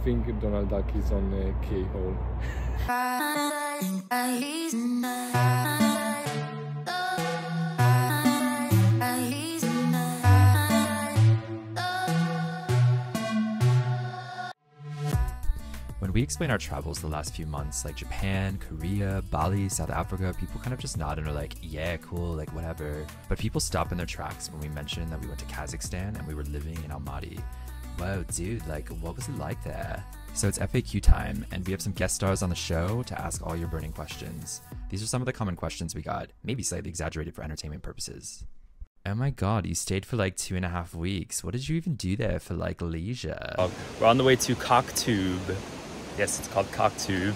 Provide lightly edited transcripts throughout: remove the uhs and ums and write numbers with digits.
think Donald Duck is on a keyhole. When we explain our travels the last few months, like Japan, Korea, Bali, South Africa, people kind of just nod and are like, yeah, cool, like whatever. But people stop in their tracks when we mention that we went to Kazakhstan and we were living in Almaty. Wow, dude, like what was it like there? So it's FAQ time, and we have some guest stars on the show to ask all your burning questions. These are some of the common questions we got, maybe slightly exaggerated for entertainment purposes. Oh my god, you stayed for like 2.5 weeks. What did you even do there for like leisure? We're on the way to Koktube. Yes, it's called Koktube.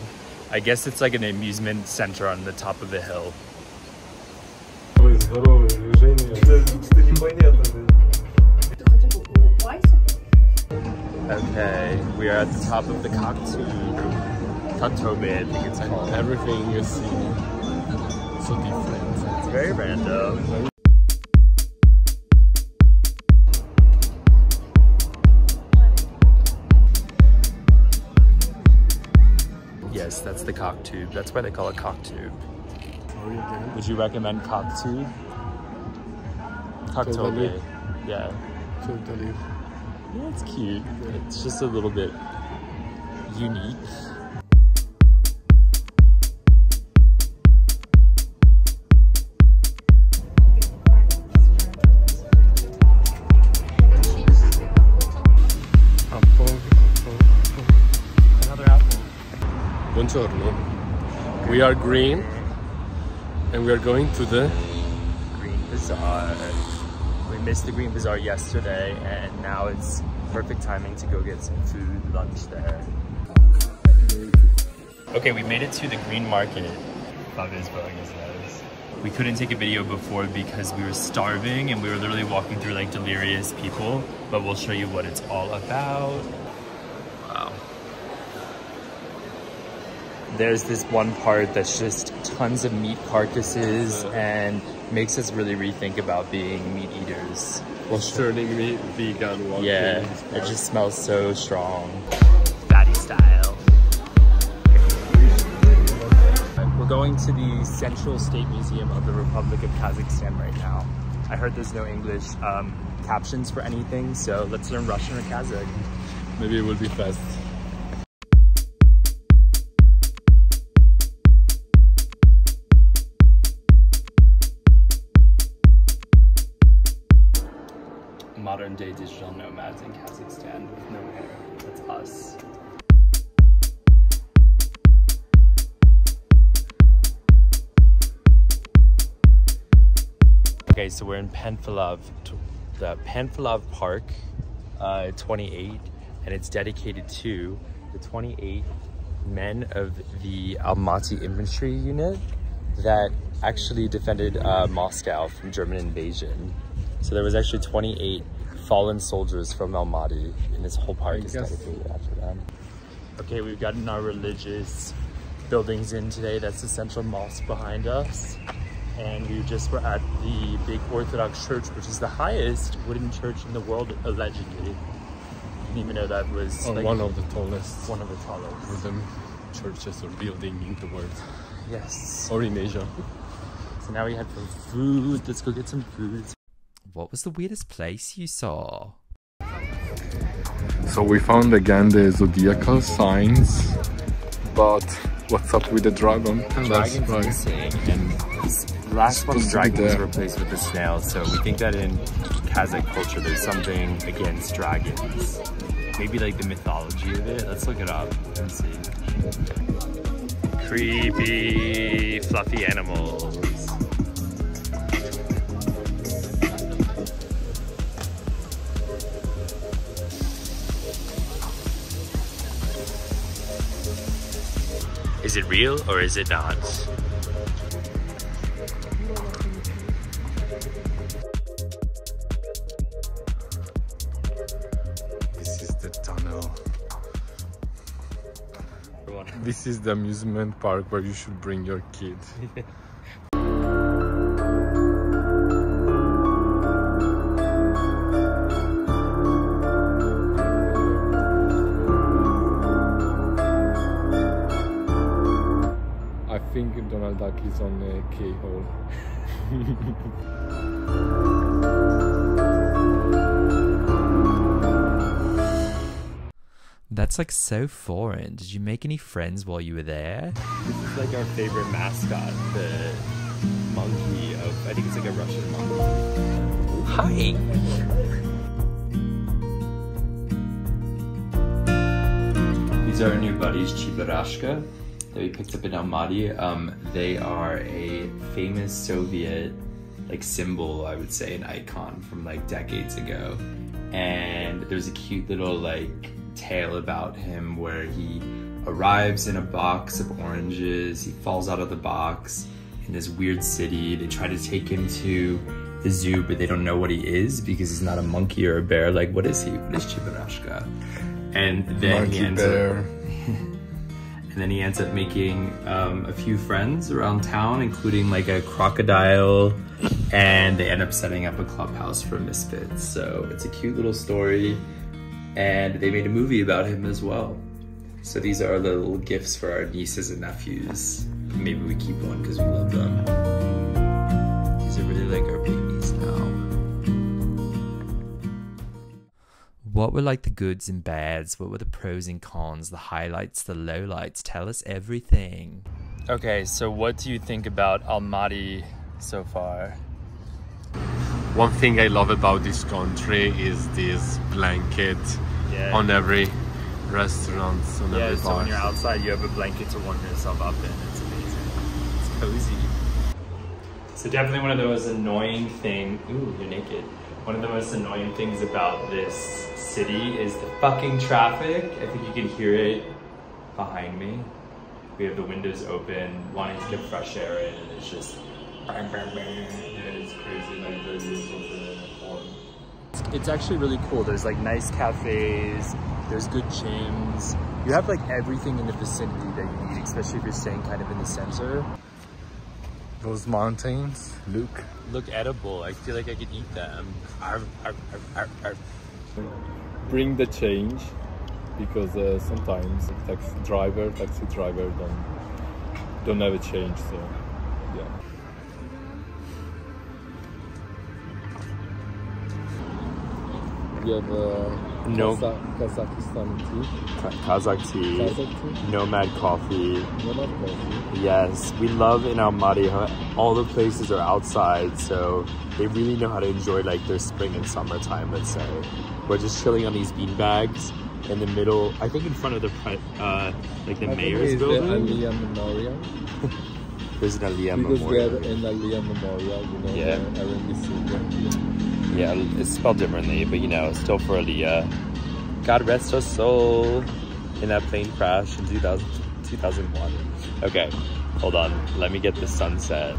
I guess it's like an amusement center on the top of a hill. Okay, we are at the top of the Koktube. Koktube, I think it's called. Everything you see so different. It's very random. Yes, that's the Koktube. That's why they call it Koktube. Would you recommend Koktube? Koktube. Totally. Yeah. Totally. Yeah, it's cute. It's just a little bit unique. Another apple. Buongiorno. We are green and we are going to the Green Bazaar. We missed the Green Bazaar yesterday and now it's perfect timing to go get some food, lunch there. Okay, we made it to the Green Market. Bob is blowing his nose. We couldn't take a video before because we were starving and we were literally walking through like delirious people, but we'll show you what it's all about. Wow. There's this one part that's just tons of meat carcasses and makes us really rethink about being meat eaters. was turning me vegan walking. Yeah, it just smells so strong. Fatty style. We're going to the Central State Museum of the Republic of Kazakhstan right now. I heard there's no English captions for anything, so let's learn Russian or Kazakh. Maybe it will be fast. Modern day digital nomads in Kazakhstan with no hair. That's us. Okay, so we're in Panfilov, the Panfilov Park 28, and it's dedicated to the 28 men of the Almaty infantry unit that actually defended Moscow from German invasion. So there was actually 28 fallen soldiers from Almaty, and this whole park is dedicated after them. Okay, we've gotten our religious buildings in today. That's the central mosque behind us. And we just were at the big Orthodox church, which is the highest wooden church in the world, allegedly. I didn't even know that was like one of the tallest. One of the tallest wooden churches or building in the world. Yes. Or in Asia. So now we head for food. Let's go get some food. What was the weirdest place you saw? So we found again the zodiacal signs, but what's up with the dragon? Dragon's missing, and this last one dragon was replaced with a snail, so we think that in Kazakh culture there's something against dragons. Maybe like the mythology of it. Let's look it up and see. Creepy, fluffy animals. Is it real or is it not? This is the tunnel. This is the amusement park where you should bring your kid. Donald Duck is on a keyhole. That's like so foreign. Did you make any friends while you were there? This is like our favorite mascot, the monkey of, I think it's like a Russian monkey. Hi! These are our new buddies, Chibarashka, that we picked up in Almaty. They are a famous Soviet like symbol, I would say, an icon from like decades ago. And there's a cute little like tale about him where he arrives in a box of oranges, he falls out of the box in this weird city. They try to take him to the zoo, but they don't know what he is because he's not a monkey or a bear. Like, what is he? What is Chibarashka? And then Monkey bear. And then he ends up making a few friends around town, including like a crocodile, and they end up setting up a clubhouse for misfits. So it's a cute little story, and they made a movie about him as well. So these are the little gifts for our nieces and nephews. Maybe we keep one because we love them. These are really like our babies now. What were like the goods and bads? What were the pros and cons, the highlights, the lowlights? Tell us everything. Okay, so what do you think about Almaty so far? One thing I love about this country is this blanket on every restaurant, on every so bar. when you're outside, you have a blanket to warm yourself up in. It's amazing. It's cozy. So definitely one of the most annoying things. Ooh, you're naked. One of the most annoying things about this city is the fucking traffic. I think you can hear it behind me. We have the windows open, wanting to get fresh air in, and it's just bang, bang, bang. Yeah, it's crazy. Like the it's actually really cool. There's like nice cafes, there's good gyms. You have like everything in the vicinity that you need, especially if you're staying kind of in the center. Those mountains Look edible. I feel like I could eat them. Arf, arf, arf, arf, arf. bring the change, because sometimes taxi driver don't have a change, so yeah. We have Kazakhstan tea. Kazakh tea. Kazakh tea. Nomad coffee. Nomad coffee. Yes, we love in Almaty how all the places are outside, so they really know how to enjoy like their spring and summertime, let's say. We're just chilling on these bean bags in the middle, I think in front of the like the mayor's building. The Aliyah Memorial. There's an Aliyah Because Memorial. we're in Aliyah Memorial, you know, Yeah. Yeah, it's spelled differently, but you know, still for Aliyah. God rest her soul in that plane crash in 2001. Okay, hold on. Let me get the sunset.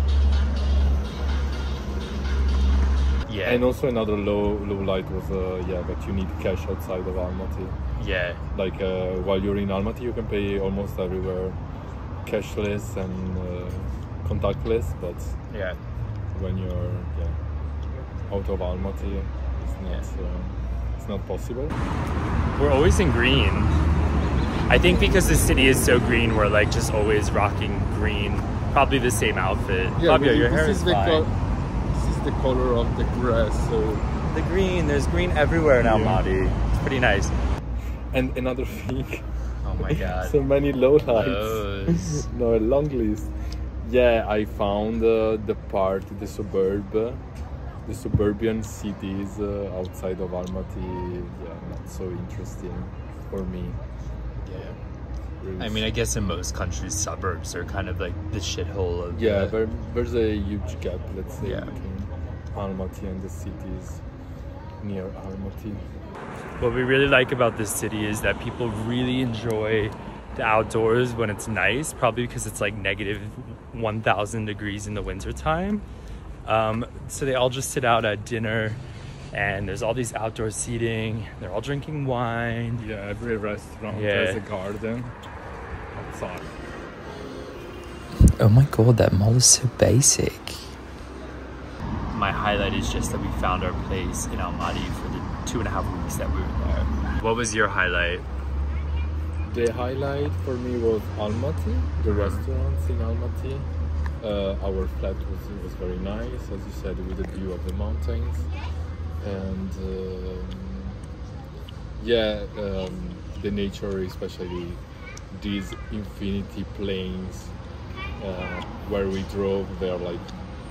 Yeah. And also another low light was that you need cash outside of Almaty. Yeah. Like while you're in Almaty, you can pay almost everywhere cashless and contactless, but Yeah. when you're out of Almaty, it's not possible. We're always in green. I think because the city is so green, we're like just always rocking green. Probably the same outfit. Fabio, your hair is fine. This is the color of the grass, so... The green, there's green everywhere in Almaty. It's pretty nice. And another thing. Oh my god. So many lowlights. Those. No, a long list. Yeah, I found the suburban cities outside of Almaty, not so interesting for me. Yeah. Really. I mean, I guess in most countries, suburbs are kind of like the shithole of there's a huge gap, let's say, Yeah. between Almaty and the cities near Almaty. What we really like about this city is that people really enjoy the outdoors when it's nice, probably because it's like negative 1,000 degrees in the wintertime. So they all just sit out at dinner, and there's all these outdoor seating. They're all drinking wine. Yeah, every restaurant has a garden outside. Oh my god, that mall is so basic. My highlight is just that we found our place in Almaty for the 2.5 weeks that we were there. What was your highlight? The highlight for me was Almaty, the restaurants in Almaty. Our flat was very nice, as you said, with the view of the mountains, and the nature, especially these infinity plains where we drove, they are like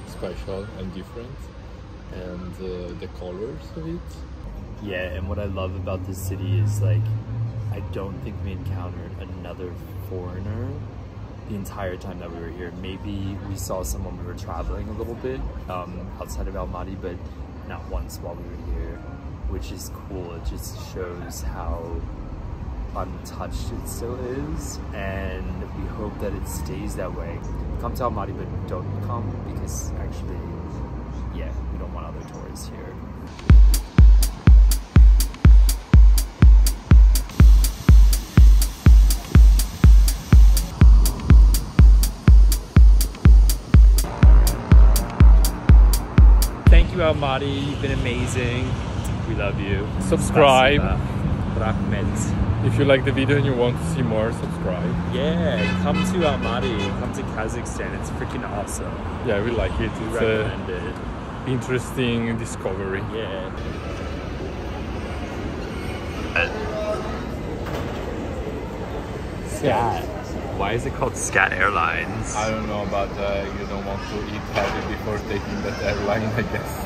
special and different, and the colors of it. Yeah, and what I love about this city is like, I don't think we encountered another foreigner the entire time that we were here. Maybe we saw someone we were traveling a little bit outside of Almaty, but not once while we were here, which is cool. It just shows how untouched it still is, and we hope that it stays that way. Come to Almaty, but don't come, because actually, yeah, we don't want other tourists here. Thank you, Almaty. You've been amazing. We love you. Subscribe. Rahmet. If you like the video and you want to see more, subscribe. Yeah, come to Almaty, come to Kazakhstan. It's freaking awesome. Yeah, we like it. We It's recommend it. an interesting discovery. Yeah. Scat. Why is it called Scat Airlines? I don't know, but you don't want to eat heavy before taking that airline, I guess.